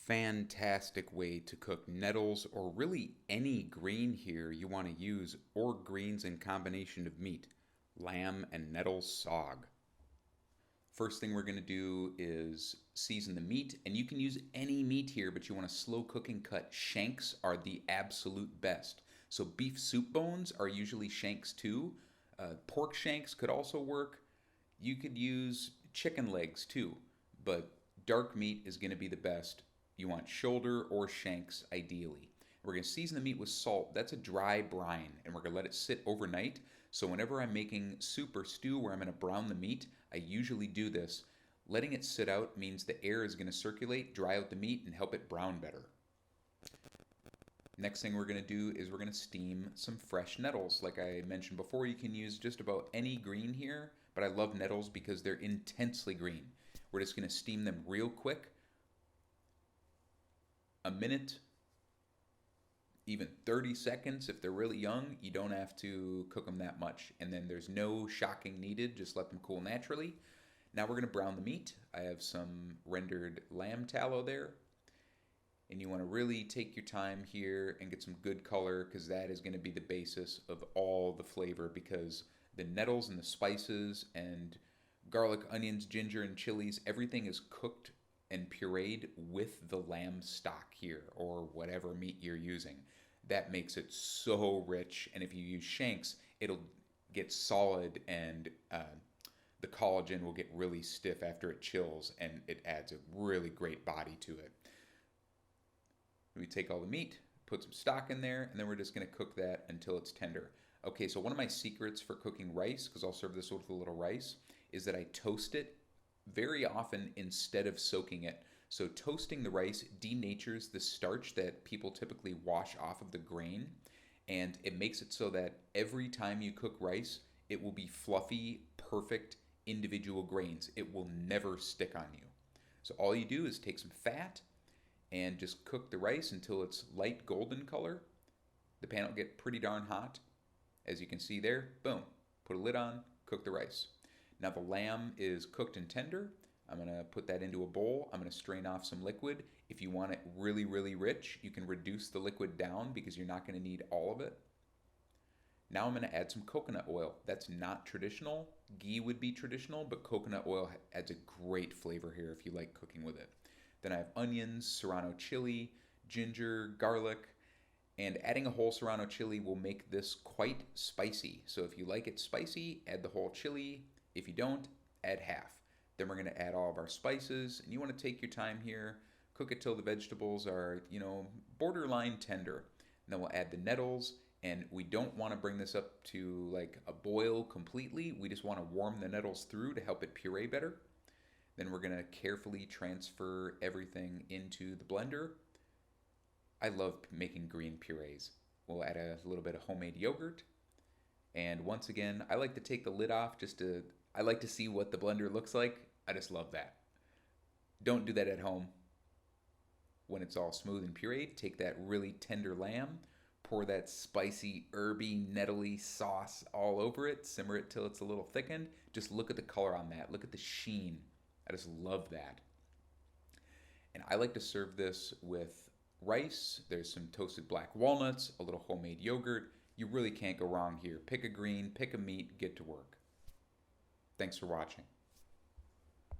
fantastic way to cook nettles or really any green here you want to use, or greens in combination of meat. Lamb and nettles saag. First thing we're going to do is season the meat, and you can use any meat here, but you want a slow cooking cut. Shanks are the absolute best. So beef soup bones are usually shanks too. Pork shanks could also work. You could use chicken legs too, but dark meat is going to be the best. You want shoulder or shanks ideally. We're going to season the meat with salt. That's a dry brine, and we're going to let it sit overnight. So whenever I'm making soup or stew where I'm going to brown the meat, I usually do this. Letting it sit out means the air is going to circulate, dry out the meat, and help it brown better. Next thing we're going to do is we're going to steam some fresh nettles. Like I mentioned before, you can use just about any green here, but I love nettles because they're intensely green. We're just going to steam them real quick. A minute, even 30 seconds if they're really young. You don't have to cook them that much. And then there's no shocking needed, just let them cool naturally. Now we're going to brown the meat. I have some rendered lamb tallow there. And you want to really take your time here and get some good color, because that is going to be the basis of all the flavor, because the nettles and the spices and garlic, onions, ginger, and chilies, everything is cooked and pureed with the lamb stock here, or whatever meat you're using. That makes it so rich, and if you use shanks, it'll get solid, and the collagen will get really stiff after it chills, and it adds a really great body to it. We take all the meat, put some stock in there, and then we're just going to cook that until it's tender. Okay, so one of my secrets for cooking rice, because I'll serve this with a little rice, is that I toast it very often instead of soaking it. So toasting the rice denatures the starch that people typically wash off of the grain, and it makes it so that every time you cook rice, it will be fluffy, perfect individual grains. It will never stick on you. So all you do is take some fat and just cook the rice until it's light golden color. The pan will get pretty darn hot. As you can see there, boom, put a lid on, cook the rice. Now the lamb is cooked and tender. I'm going to put that into a bowl. I'm going to strain off some liquid. If you want it really, really rich, you can reduce the liquid down because you're not going to need all of it. Now I'm going to add some coconut oil. That's not traditional. Ghee would be traditional, but coconut oil adds a great flavor here if you like cooking with it. Then I have onions, serrano chili, ginger, garlic, and adding a whole serrano chili will make this quite spicy. So if you like it spicy, add the whole chili. If you don't, add half. Then we're going to add all of our spices, and you want to take your time here, cook it till the vegetables are, borderline tender. And then we'll add the nettles, and we don't want to bring this up to like a boil completely. We just want to warm the nettles through to help it puree better. Then we're going to carefully transfer everything into the blender. I love making green purees. We'll add a little bit of homemade yogurt. And once again, I like to take the lid off I like to see what the blender looks like. I just love that. Don't do that at home. When it's all smooth and pureed, take that really tender lamb, pour that spicy, herby, nettly sauce all over it, simmer it till it's a little thickened. Just look at the color on that. Look at the sheen. I just love that. And I like to serve this with rice. There's some toasted black walnuts, a little homemade yogurt. You really can't go wrong here. Pick a green, pick a meat, get to work. Thanks for watching.